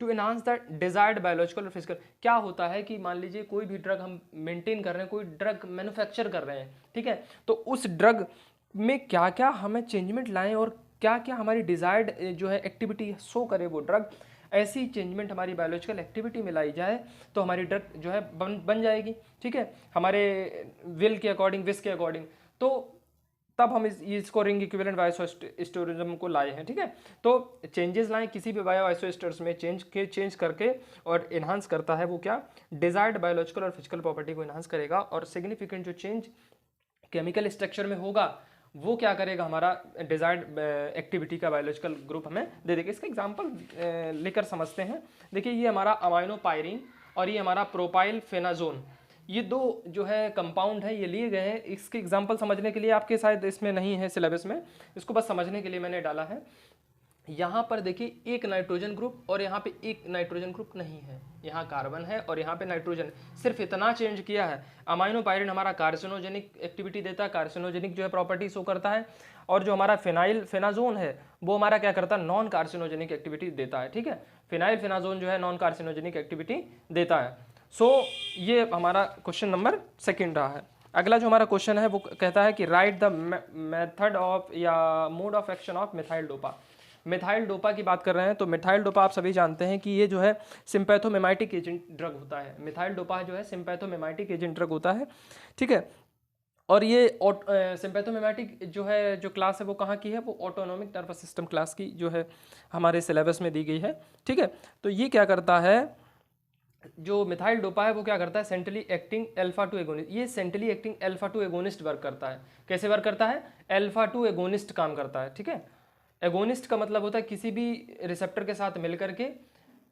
to enhance the desired biological और फिजिकल। क्या होता है कि मान लीजिए कोई भी ड्रग हम मेंटेन कर रहे हैं, कोई ड्रग मैन्युफैक्चर कर रहे हैं, ठीक है, तो उस ड्रग में क्या क्या हमें चेंजमेंट लाएं और क्या क्या हमारी डिजायर्ड जो है एक्टिविटी शो करे वो ड्रग, ऐसी चेंजमेंट हमारी बायोलॉजिकल एक्टिविटी में लाई जाए तो हमारी ड्रग जो है बन जाएगी, ठीक है, हमारे विल के अकॉर्डिंग, विश के अकॉर्डिंग। तो तब हम इसको रिंग इक्विवेलेंट बायोआइसोस्टेरिज्म को लाए हैं, ठीक है। तो चेंजेस लाएं किसी भी बायोआइसोस्टर्स में, चेंज करके और इन्हांस करता है वो क्या, डिजायर्ड बायोलॉजिकल और फिजिकल प्रॉपर्टी को इन्हांस करेगा। और सिग्निफिकेंट जो चेंज केमिकल स्ट्रक्चर में होगा वो क्या करेगा, हमारा डिजायर्ड एक्टिविटी का बायोलॉजिकल ग्रुप हमें दे देगा। इसका एग्जांपल लेकर समझते हैं। देखिए ये हमारा अमाइनोपायरिन और ये हमारा प्रोपाइल फेनाजोन, ये दो जो है कंपाउंड है, ये लिए गए हैं। इसके एग्जांपल समझने के लिए, आपके शायद इसमें नहीं है सिलेबस में, इसको बस समझने के लिए मैंने डाला है। यहाँ पर देखिए एक नाइट्रोजन ग्रुप और यहाँ पे एक नाइट्रोजन ग्रुप नहीं है, यहाँ कार्बन है और यहाँ पे नाइट्रोजन, सिर्फ इतना चेंज किया है। अमाइनोपायरिन हमारा कार्सिनोजेनिक एक्टिविटी देता है, कार्सिनोजेनिक जो है प्रॉपर्टी शो करता है, और जो हमारा फेनाजोन है वो हमारा क्या करता है, नॉन कार्सिनोजेनिक एक्टिविटी देता है, ठीक है। फेनाजोन जो है नॉन कार्सिनोजेनिक एक्टिविटी देता है। सो ये हमारा क्वेश्चन नंबर 2 रहा है। अगला जो हमारा क्वेश्चन है वो कहता है कि राइट द मेथड ऑफ या mode of action of methyl dopa. Methyl dopa की बात कर रहे हैं। तो मिथाइल डोपा आप सभी जानते हैं कि ये जो है सिंपैथोमिमेटिक एजेंट ड्रग होता है। मिथाइल डोपा जो है सिंपैथोमिमेटिक एजेंट ड्रग होता है, ठीक है। और ये सिंपैथोमिमेटिक जो है, जो क्लास है वो कहाँ की है, वो ऑटोनोमिक नर्वस सिस्टम क्लास की जो है हमारे सिलेबस में दी गई है, ठीक है। तो ये क्या करता है, जो मिथाइल डोपा है वो क्या करता है, centrally acting alpha two agonist. ये centrally acting alpha two agonist work करता है। कैसे वर्क करता है, अल्फा टू एगोनिस्ट काम करता है, ठीक है। एगोनिस्ट का मतलब होता है किसी भी रिसेप्टर के साथ मिलकर के,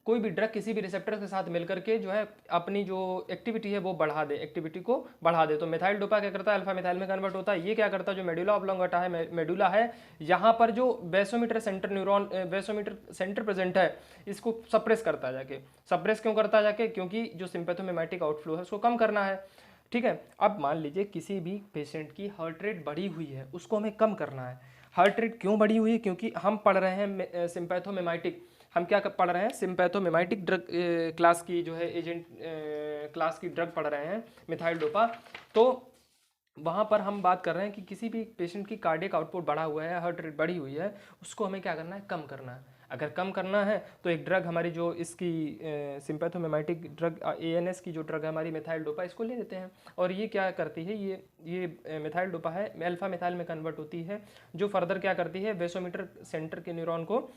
कोई भी ड्रग किसी भी रिसेप्टर के साथ मिलकर के जो है अपनी जो एक्टिविटी है वो बढ़ा दे, एक्टिविटी को बढ़ा दे। तो मिथाइल डोपा क्या करता है, अल्फा मिथाइल में कन्वर्ट होता है। ये क्या करता है, जो मेडुला ऑब्लोंगेटा है, मेडुला है, यहाँ पर जो बेसोमीटर सेंटर प्रेजेंट है, इसको सप्रेस करता है जाके। सप्रेस क्यों करता है जाके, क्योंकि जो सिंपैथोमिमेटिक आउटफ्लो है उसको कम करना है, ठीक है। अब मान लीजिए किसी भी पेशेंट की हार्ट रेट बढ़ी हुई है, उसको हमें कम करना है। हार्ट रेट क्यों बढ़ी हुई है, क्योंकि हम पढ़ रहे हैं सिंपैथोमिमेटिक, हम क्या पढ़ रहे हैं, सिंपैथोमिमेटिक ड्रग क्लास की जो है एजेंट क्लास की ड्रग पढ़ रहे हैं, मिथाइल डोपा। तो वहाँ पर हम बात कर रहे हैं कि किसी भी पेशेंट की कार्डियक आउटपुट बढ़ा हुआ है, हार्ट रेट बढ़ी हुई है, उसको हमें क्या करना है, कम करना है। अगर कम करना है तो एक ड्रग हमारी जो इसकी सिंपैथोमिमेटिक ड्रग ANS की जो ड्रग है हमारी मिथाइल डोपा, इसको ले लेते हैं और ये क्या करती है, ये मिथाइल डोपा है अल्फा मिथाइल में कन्वर्ट होती है, जो फर्दर क्या करती है वेसोमीटर सेंटर के न्यूरॉन को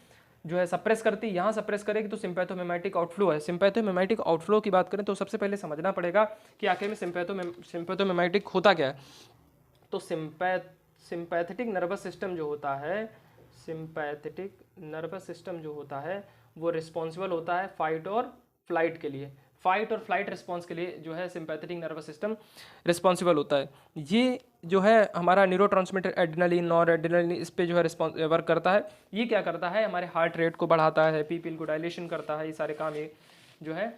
जो है सप्रेस करती है। यहाँ सप्रेस करेगी तो सिंपैथोमिमेटिक आउटफ्लो है। सिंपैथोमिमेटिक आउटफ्लो की बात करें तो सबसे पहले समझना पड़ेगा कि आखिर में सिंपैथोमिमेटिक होता क्या है। तो सिंपैथेटिक नर्वस सिस्टम जो होता है, सिंपैथेटिक नर्वस सिस्टम जो होता है वो रिस्पॉन्सिबल होता है फाइट और फ्लाइट के लिए, फाइट और फ्लाइट रिस्पॉन्स के लिए जो है सिंपैथेटिक नर्वस सिस्टम रिस्पॉन्सिबल होता है। ये जो है हमारा न्यूरोट्रांसमीटर एड्रेनलिन और एड्रेनलिन इस पे जो है वर्क करता है। ये क्या करता है, हमारे हार्ट रेट को बढ़ाता है, पीपीएल को डायलेशन करता है, ये सारे काम ये जो है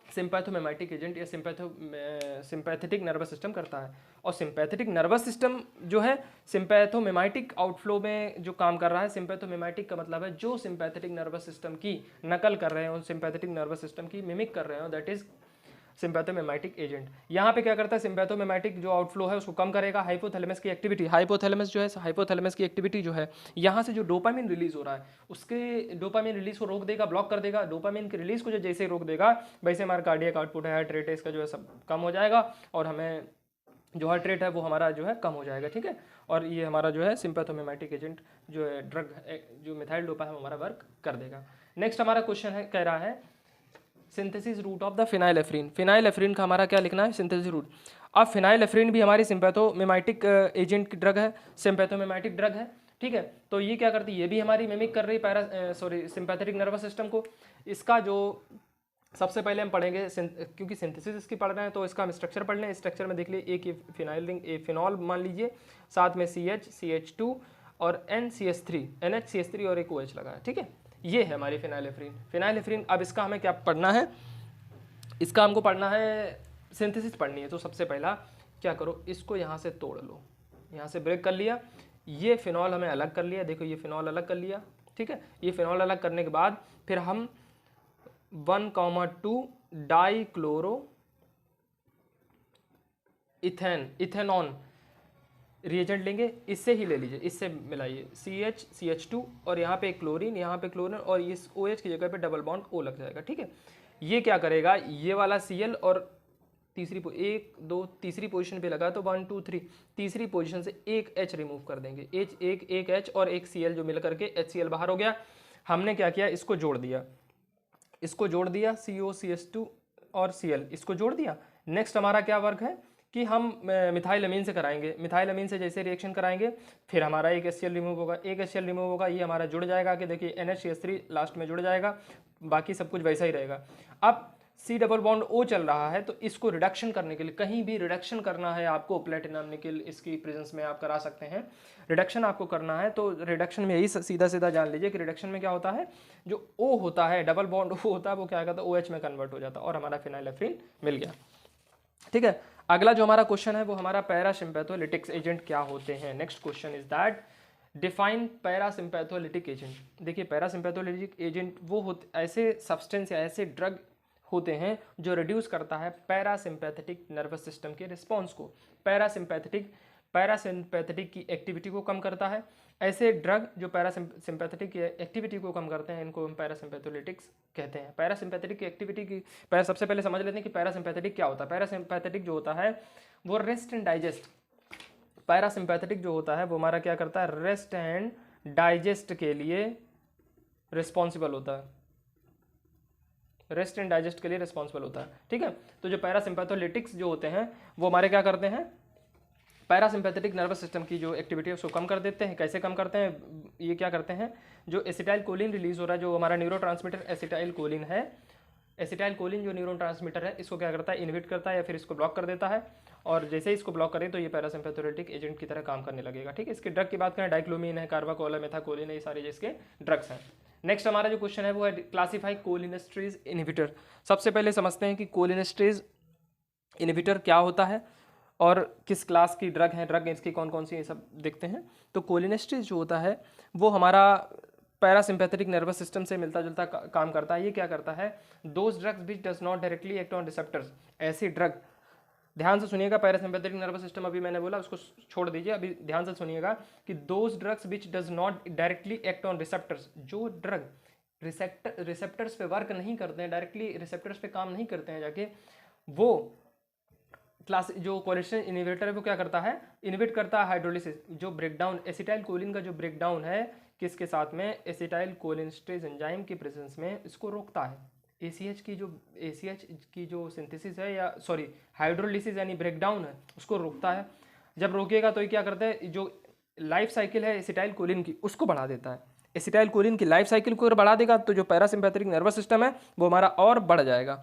सिंपैथोमिमेटिक एजेंट या सिंपैथेटिक नर्वस सिस्टम करता है। और सिंपैथेटिक नर्वस सिस्टम जो है सिंपैथोमिमेटिक आउटफ्लो में जो काम कर रहा है, सिंपैथोमिमेटिक का मतलब है जो सिंपैथेटिक नर्वस सिस्टम की नकल कर रहे हो, सिंपैथेटिक नर्वस सिस्टम की मिमिक कर रहे हो, दैट इज सिंपैथोमिमेटिक एजेंट। यहाँ पे क्या करता है, सिंपैथोमिमेटिक जो आउटफ्लो है उसको कम करेगा, हाइपोथैलेमस की एक्टिविटी, हाइपोथैलेमस जो है हाइपोथैलेमस की एक्टिविटी जो है, यहाँ से जो डोपामिन रिलीज हो रहा है उसके डोपामिन रिलीज को रोक देगा, ब्लॉक कर देगा। डोपामिन की रिलीज को जो जैसे रोक देगा वैसे हमारा कार्डियक आउटपुट है, हार्ट रेट है, इसका जो है सब कम हो जाएगा और हमें जो हार्ट रेट है वो हमारा जो है कम हो जाएगा, ठीक है। और ये हमारा जो है सिंपैथोमिमेटिक एजेंट जो है ड्रग जो मिथाइल डोपा है हमारा वर्क कर देगा। नेक्स्ट हमारा क्वेश्चन है, कह रहा है synthesis route of the phenylephrine. Phenylephrine का हमारा क्या लिखना है, सिंथेसिस रूट। अब फिनाइलेफ्रिन भी हमारी सिंपैथोमिमेटिक एजेंट की ड्रग है, सिंपैथोमिमेटिक ड्रग है, ठीक है। तो ये क्या करती है, ये भी हमारी मिमिक कर रही है सिंपैथेटिक नर्वस सिस्टम को। इसका जो सबसे पहले हम पढ़ेंगे क्योंकि सिंथेसिस इसकी पढ़ रहे हैं तो इसका हम स्ट्रक्चर पढ़ लें। स्ट्रक्चर में देख लीजिए, एक ये फिनाइल रिंग, एक फिनॉल मान लीजिए, साथ में CH CH2 और NCH3 NHCH3 और एक OH लगा है, ठीक है। ये है हमारी फिनाइलेफ्रिन। फिनाइलेफ्रिन अब इसका हमें क्या पढ़ना है, इसका हमको पढ़ना है सिंथेसिस पढ़नी है। तो सबसे पहला क्या करो, इसको यहाँ से तोड़ लो, यहाँ से ब्रेक कर लिया, ये फिनॉल हमें अलग कर लिया, देखो ये फिनॉल अलग कर लिया, ठीक है। ये फिनॉल अलग करने के बाद फिर हम 1,2 डाइक्लोरो इथेनॉन रिएजेंट लेंगे, इससे ही ले लीजिए, इससे मिलाइए CH CH2 और यहाँ पे क्लोरीन, यहाँ पे क्लोरीन और इस OH की जगह पे डबल बॉन्ड O लग जाएगा, ठीक है। ये क्या करेगा, ये वाला Cl और तीसरी पोजीशन पे लगा तो 1 2 3 तीसरी पोजीशन से एक H रिमूव कर देंगे, एक H और एक Cl जो मिल करके HCl बाहर हो गया। हमने क्या किया, इसको जोड़ दिया, CO CH2 और Cl इसको जोड़ दिया। नेक्स्ट हमारा क्या वर्क है कि हम मिथाइलअमीन से कराएंगे, मिथाइलअमीन से जैसे रिएक्शन कराएंगे फिर हमारा एक HCl रिमूव होगा, एक HCl रिमूव होगा, ये हमारा जुड़ जाएगा कि देखिए NHCH3 लास्ट में जुड़ जाएगा, बाकी सब कुछ वैसा ही रहेगा। अब C डबल बॉन्ड O चल रहा है तो इसको रिडक्शन करने के लिए, कहीं भी रिडक्शन करना है आपको, प्लेटिनम निकेल इसकी प्रेजेंस में आप करा सकते हैं, रिडक्शन आपको करना है तो रिडक्शन में यही सीधा सीधा जान लीजिए कि रिडक्शन में क्या होता है, जो O होता है डबल बॉन्ड O होता है वो क्या करता है, OH में कन्वर्ट हो जाता है और हमारा फिनाइलेफ्रिन मिल गया, ठीक है। अगला जो हमारा क्वेश्चन है वो हमारा पैरासिम्पैथोलिटिक्स एजेंट क्या होते हैं। Next question is that define parasympatholytic agent. देखिए पैरासिम्पैथोलिटिक एजेंट वो होते ऐसे सब्सटेंस या ऐसे ड्रग होते हैं जो रिड्यूस करता है पैरासिम्पैथेटिक नर्वस सिस्टम के रिस्पॉन्स को, पैरासिम्पैथेटिक की एक्टिविटी को कम करता है। ऐसे ड्रग जो पैरासिम्पैथेटिक एक्टिविटी को कम करते हैं इनको हम पैरासिम्पैथोलिटिक्स कहते हैं। पैरासिम्पैथेटिक की एक्टिविटी की सबसे पहले समझ लेते हैं कि पैरासिम्पैथेटिक क्या होता है। पैरासिम्पैथेटिक जो होता है वो रेस्ट एंड डाइजेस्ट, पैरासिम्पैथेटिक जो होता है वो हमारा क्या करता है, रेस्ट एंड डाइजेस्ट के लिए रिस्पॉन्सिबल होता है, रेस्ट एंड डाइजेस्ट के लिए रिस्पॉन्सिबल होता है, ठीक है। तो जो पैरासिम्पैथोलिटिक्स जो होते हैं वो हमारे क्या करते हैं, पैरासिम्पैथेटिक नर्वस सिस्टम की जो एक्टिविटी है उसको कम कर देते हैं। कैसे कम करते हैं, ये क्या करते हैं, जो एसिटाइल कोलिन रिलीज हो रहा है, जो हमारा न्यूरोट्रांसमीटर एसिटाइल कोलिन है, एसिटाइल कोलिन जो न्यूरो ट्रांसमीटर है इसको क्या करता है, इनहिबिट करता है या फिर इसको ब्लॉक कर देता है। और जैसे ही इसको ब्लॉक करें तो ये पैरासिम्पैथोलिटिक एजेंट की तरह काम करने लगेगा, ठीक है। इसके ड्रग की बात करें, डाइक्लोमीन है, कार्बाकोल है, मेथाकोलिन है, ये सारे जिसके ड्रग्स हैं। नेक्स्ट हमारा जो क्वेश्चन है वो है क्लासिफाई कोलिनेस्ट्रेज इनहिबिटर। सबसे पहले समझते हैं कि कोलिनेस्ट्रेज इनहिबिटर क्या होता है और किस क्लास की ड्रग है, ड्रग इसकी कौन कौन सी, ये सब देखते हैं। तो कोलिनेस्ट्रेज जो होता है वो हमारा पैरासिम्पैथेटिक नर्वस सिस्टम से मिलता जुलता काम करता है। ये क्या करता है, those drugs which does not directly act on receptors, ऐसी ड्रग, ध्यान से सुनिएगा, पैरासिम्पैथेटिक नर्वस सिस्टम अभी मैंने बोला उसको छोड़ दीजिए, अभी ध्यान से सुनिएगा कि those drugs which does not directly act on receptors, जो ड्रग रिसेप्टर्स पे वर्क नहीं करते हैं, डायरेक्टली रिसेप्टर्स पे काम नहीं करते हैं जाके, वो क्लास जो कोलेस्ट्रॉल इनहिबिटर है वो क्या करता है, इनहिबिट करता है हाइड्रोलिसिस, जो ब्रेकडाउन एसिटाइल कोलिन का जो ब्रेकडाउन है किसके साथ में, एसिटाइल कोलिनस्ट्रेज एंजाइम की प्रेजेंस में इसको रोकता है। ACH की जो सिंथेसिस है या सॉरी हाइड्रोलिसिस यानी ब्रेकडाउन है उसको रोकता है। जब रोकेगा तो ये क्या करता है, जो लाइफ साइकिल है एसिटाइल कोलिन की उसको बढ़ा देता है। एसिटाइल कोलिन की लाइफ साइकिल को अगर बढ़ा देगा तो जो पैरासिम्पैथेटिक नर्वस सिस्टम है वो हमारा और बढ़ जाएगा,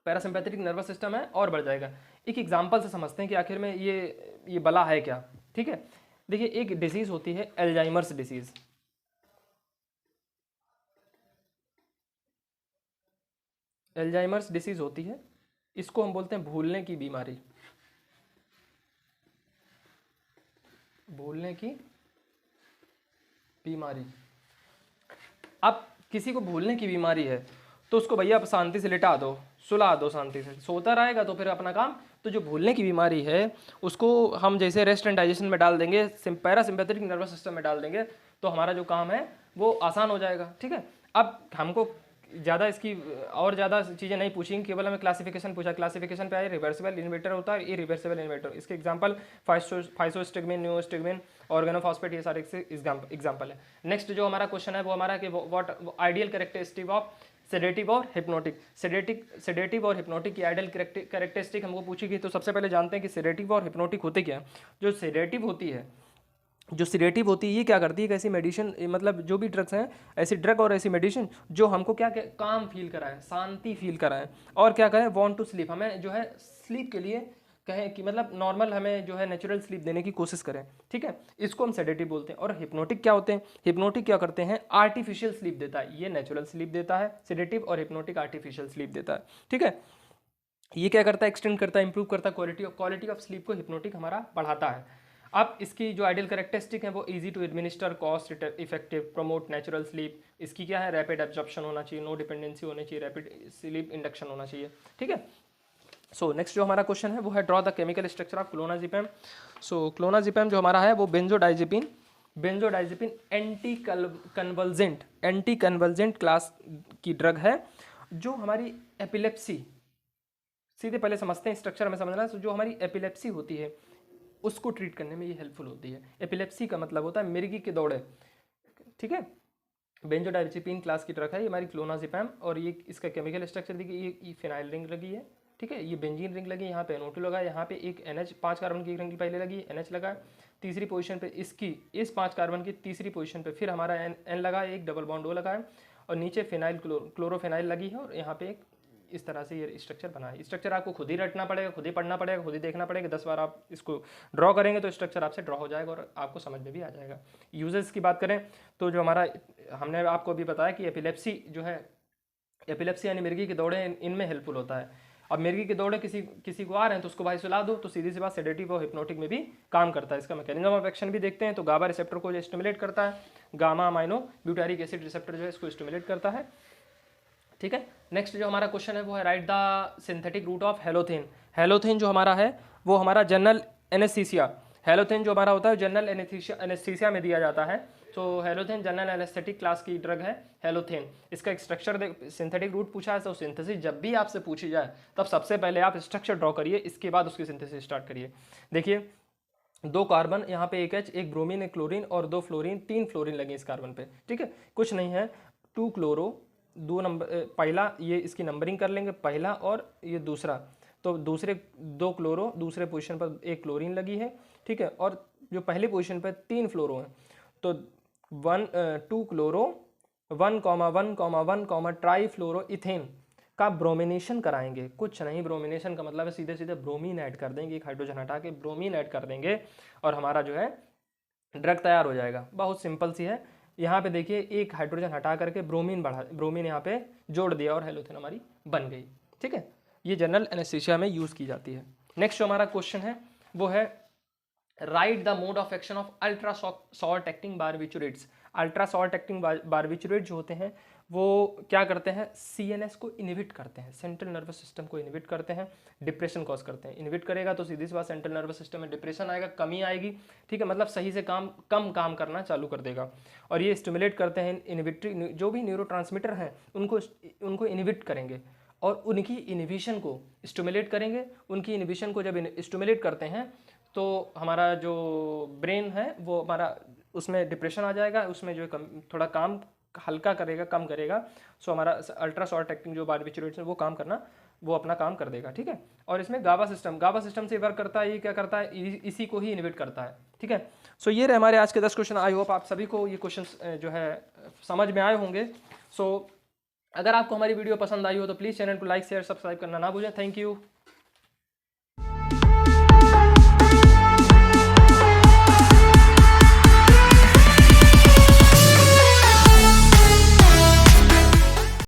पैरासिम्पैथेटिक नर्वस सिस्टम है और बढ़ जाएगा। एक एग्जांपल से समझते हैं कि आखिर में ये बला है क्या। ठीक है, देखिए एक डिसीज होती है एल्जाइमर्स डिसीज। एल्जाइमर्स डिसीज होती है, इसको हम बोलते हैं भूलने की बीमारी, भूलने की बीमारी। अब किसी को भूलने की बीमारी है तो उसको भैया शांति से लिटा दो, सुला दो, शांति से सोता रहेगा तो फिर अपना काम। तो जो भूलने की बीमारी है उसको हम जैसे रेस्ट एंड डाइजेशन में डाल देंगे, पैरासिम्पैथेटिक नर्वस सिस्टम में डाल देंगे तो हमारा जो काम है वो आसान हो जाएगा। ठीक है, अब हमको ज़्यादा इसकी और ज़्यादा चीज़ें नहीं पूछेंगी, केवल हमें क्लासिफिकेशन पूछा। क्लासिफिकेशन पे आए रिवर्सिबल इन्वेटर होता है, इरिवर्सिबल इन्वेटर। इसके एग्जांपल फाइसोस्टिग्मिन, नियोस्टिग्मिन, ऑर्गेनोफॉस्फेट, ये सारे एग्जांपल है। नेक्स्ट जो हमारा क्वेश्चन है वो हमारा कि what ideal characteristic of sedative और हिप्नोटिक। सेडेटिव और हिप्नोटिक की आइडियल कैरेक्टरिस्टिक हमको पूछी गई। तो सबसे पहले जानते हैं कि सेडेटिव और हिप्नोटिक होते क्या हैं। जो सेडेटिव होती है ये क्या करती है, एक ऐसी मेडिसिन, मतलब जो भी ड्रग्स हैं, ऐसी ड्रग और ऐसी मेडिसिन जो हमको क्या काम फील कराएं, शांति फील कराएं और क्या करें, वांट टू स्लीप, हमें जो है स्लीप के लिए कहें कि मतलब नॉर्मल हमें जो है नेचुरल स्लीप देने की कोशिश करें। ठीक है, इसको हम सेडेटिव बोलते हैं। और हिप्नोटिक क्या होते हैं, हिप्नोटिक क्या करते हैं, आर्टिफिशियल स्लीप देता है। ये नेचुरल स्लीप देता है सेडेटिव, और हिप्नोटिक आर्टिफिशियल स्लीप देता है। ठीक है, ये क्या करता है, एक्सटेंड करता है, इंप्रूव करता है क्वालिटी ऑफ स्लीप को हिप्नोटिक हमारा बढ़ाता है। अब इसकी जो आइडियल कैरेक्टरिस्टिक है वो easy to administer, cost effective, promote natural sleep. इसकी क्या है, रैपिड एब्जॉर्प्शन होना चाहिए, नो डिपेंडेंसी होनी चाहिए, रैपिड स्लीप इंडक्शन होना चाहिए। ठीक है, सो नेक्स्ट जो हमारा क्वेश्चन है वो है draw the chemical structure of clonazepam. So clonazepam जो हमारा है वो बेंजोडाइजिपिन एंटी कन्वल्जेंट क्लास की ड्रग है जो हमारी एपिलेप्सी, सीधे पहले समझते हैं स्ट्रक्चर हमें समझना है। तो जो हमारी एपिलेप्सी होती है उसको ट्रीट करने में ये हेल्पफुल होती है। एपिलेप्सी का मतलब होता है मिर्गी के दौड़े। ठीक है, बेंजोडाइजिपिन क्लास की ड्रग है ये हमारी क्लोनाजिपम, और ये इसका केमिकल स्ट्रक्चर देखिए, ये फिनाइल रिंग लगी है। ठीक है, ये बेंजीन रिंग लगी है, यहाँ पे NO2 लगा है, यहाँ पे एक NH 5 कार्बन की एक रिंग पहले लगी, NH लगा है तीसरी पोजीशन पे, इसकी इस 5 कार्बन की तीसरी पोजीशन पे फिर हमारा N लगा है, एक डबल बॉन्ड O लगा है, और नीचे फिनाइल क्लोरोफिनाइल लगी है, और यहाँ पे एक इस तरह से ये स्ट्रक्चर बना है। स्ट्रक्चर आपको खुद ही रटना पड़ेगा, खुद ही पढ़ना पड़ेगा, खुद ही देखना पड़ेगा। 10 बार आप इसको ड्रॉ करेंगे तो स्ट्रक्चर आपसे ड्रॉ हो जाएगा और आपको समझ में भी आ जाएगा। यूजेस की बात करें तो जो हमारा, हमने आपको अभी बताया कि एपिलेप्सी जो है, एपिलेप्सी यानी मिर्गी के दौड़े, इनमें हेल्पफुल होता है। अब मिर्गी के दौड़े किसी को आ रहे हैं तो उसको भाई सुला दो, तो सीधी सी बात सेडेटिव और हिप्नोटिक में भी काम करता है। इसका मैकेनिज्म ऑफ एक्शन भी देखते हैं। तो गाबा रिसेप्टर को जो स्टिमुलेट करता है, gamma amino butyric acid receptor जो है इसको स्टिमुलेट करता है। ठीक है, नेक्स्ट जो हमारा क्वेश्चन है वो है write the synthetic route of halothane. Halothane जो हमारा है वो हमारा जनरल एनेस्थीसिया, हेलोथेन जो हमारा होता है जनरल एनेस्थीसिया में दिया जाता है। तो हेलोथेन जनरल एनेस्थेटिक क्लास की ड्रग है हेलोथेन। इसका एक स्ट्रक्चर सिंथेटिक रूट पूछा है, तो सिंथेसिस जब भी आपसे पूछी जाए तब सबसे पहले आप स्ट्रक्चर ड्रॉ करिए, इसके बाद उसकी सिंथेसिस स्टार्ट करिए। देखिए 2 कार्बन, यहाँ पे एक H, एक ब्रोमीन, एक क्लोरीन और 2 फ्लोरीन, 3 फ्लोरीन लगे इस कार्बन पे। ठीक है, कुछ नहीं है, 2 क्लोरो, 2 नंबर, पहला ये इसकी नंबरिंग कर लेंगे, पहला और ये दूसरा, तो दूसरे 2 क्लोरो, दूसरे पोजीशन पर 1 क्लोरीन लगी है। ठीक है, और जो पहली पोजीशन पर 3 फ्लोरो हैं, तो 2 क्लोरो 1,1,1, ट्राई फ्लोरो इथेन का ब्रोमिनेशन कराएंगे। कुछ नहीं, ब्रोमिनेशन का मतलब है सीधे सीधे ब्रोमीन ऐड कर देंगे, एक हाइड्रोजन हटा के ब्रोमीन ऐड कर देंगे और हमारा जो है ड्रग तैयार हो जाएगा। बहुत सिंपल सी है। यहाँ पे देखिए एक हाइड्रोजन हटा करके ब्रोमीन यहाँ पे जोड़ दिया और हेलोथेन हमारी बन गई। ठीक है, ये जनरल एनेस्थीसिया में यूज़ की जाती है। नेक्स्ट जो हमारा क्वेश्चन है वो है write the mode of action of ultra short acting barbiturates. Ultra short acting barbiturate जो होते हैं वो क्या करते हैं, CNS को इनहिबिट करते हैं, सेंट्रल नर्वस सिस्टम को इनहिबिट करते हैं, डिप्रेशन कॉज करते हैं। इनहिबिट करेगा तो सीधी सी बात सेंट्रल नर्वस सिस्टम में डिप्रेशन आएगा, कमी आएगी, ठीक है, मतलब सही से कम काम करना चालू कर देगा। और ये स्टिमुलेट करते हैं इनहिबिटरी, जो भी न्यूरोट्रांसमीटर हैं उनको इनहिबिट करेंगे और उनकी इनहिबिशन को स्टिमुलेट करेंगे। उनकी इनहिबिशन को जब स्टिमुलेट करते हैं तो हमारा जो ब्रेन है वो हमारा उसमें डिप्रेशन आ जाएगा, उसमें जो थोड़ा काम हल्का करेगा, कम करेगा। सो हमारा अल्ट्रा शॉर्ट एक्टिंग जो बारबिचुरेट्स है वो काम करना, वो अपना काम कर देगा, ठीक है। और इसमें गाबा सिस्टम से वर्क करता है, ये क्या करता है, इसी को ही इनहिबिट करता है, ठीक है। सो ये रहे हमारे आज के 10 क्वेश्चन। आई होप आप सभी को ये क्वेश्चन जो है समझ में आए होंगे। सो अगर आपको हमारी वीडियो पसंद आई हो तो प्लीज़ चैनल को लाइक शेयर सब्सक्राइब करना ना भूलें। Thank you.